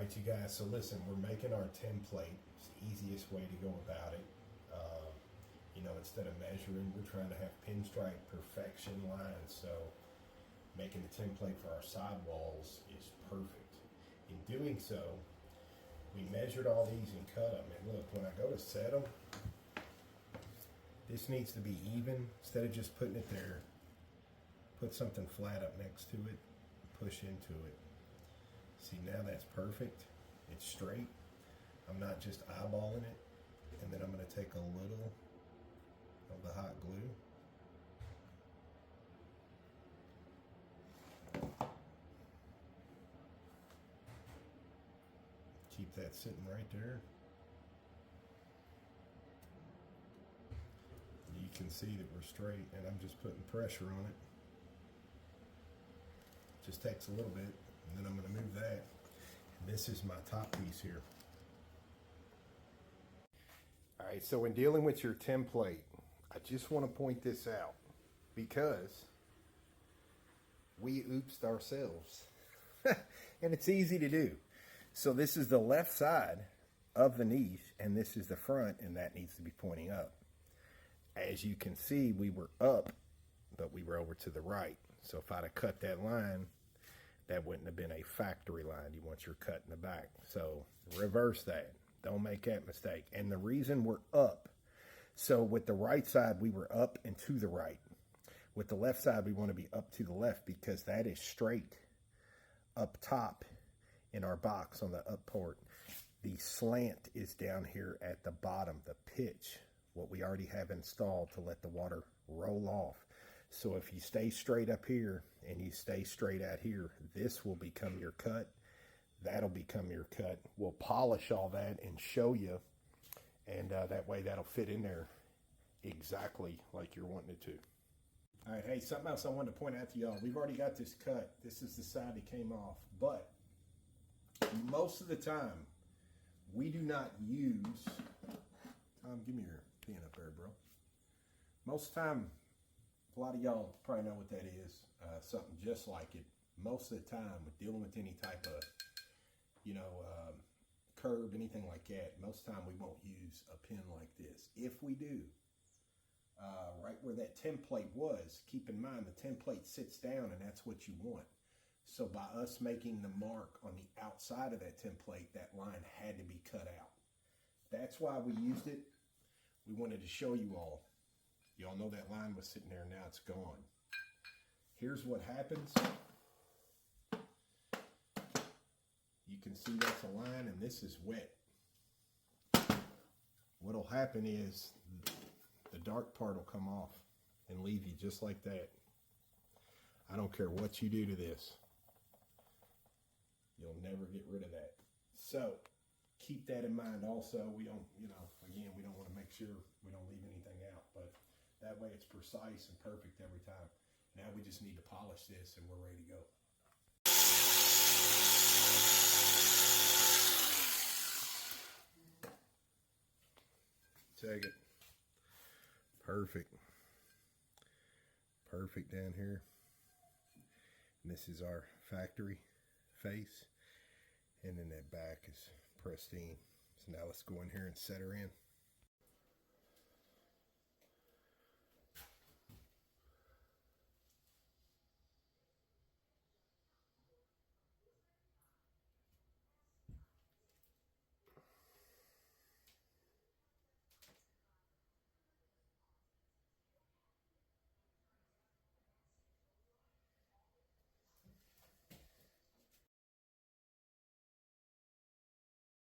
right, you guys, so listen, we're making our template. It's the easiest way to go about it. You know, instead of measuring, we're trying to have pinstripe perfection lines, so making the template for our sidewalls is perfect. In doing so, we measured all these and cut them, and look, when I go to set them, this needs to be even. Instead of just putting it there, put something flat up next to it, push into it. See, now that's perfect. It's straight. I'm not just eyeballing it. And then I'm going to take a little of the hot glue. Keep that sitting right there. You can see that we're straight, and I'm just putting pressure on it. Just takes a little bit, and then I'm going to move that. And this is my top piece here. All right, so when dealing with your template, I just want to point this out because we oopsed ourselves. And it's easy to do. So this is the left side of the niche, and this is the front, and that needs to be pointing up. As you can see, we were up, but we were over to the right. So if I'd have cut that line, that wouldn't have been a factory line. You want your cut in the back. So reverse that. Don't make that mistake. And the reason we're up, so with the right side, we were up and to the right. With the left side, we want to be up to the left because that is straight up top in our box on the up port. The slant is down here at the bottom, the pitch, what we already have installed to let the water roll off. So if you stay straight up here and you stay straight out here, this will become your cut. That'll become your cut. We'll polish all that and show you. And that way that'll fit in there exactly like you're wanting it to. All right, hey, something else I wanted to point out to y'all. We've already got this cut. This is the side that came off. But most of the time, we do not use... Tom, give me your pen up there, bro. Most of the time, a lot of y'all probably know what that is. Something just like it. Most of the time, with dealing with any type of, curve, anything like that, most of the time we won't use a pin like this. If we do, right where that template was, keep in mind the template sits down and that's what you want. So by us making the mark on the outside of that template, that line had to be cut out. That's why we used it. We wanted to show you all. Y'all know that line was sitting there, now it's gone. Here's what happens. You can see that's a line and this is wet. What'll happen is the dark part will come off and leave you just like that. I don't care what you do to this. You'll never get rid of that. So keep that in mind also. We don't, again, we don't want to make sure we don't leave anything out, but that way it's precise and perfect every time. Now we just need to polish this and we're ready to go. Check it. Perfect. Perfect down here. And this is our factory face. And then that back is pristine. So now let's go in here and set her in.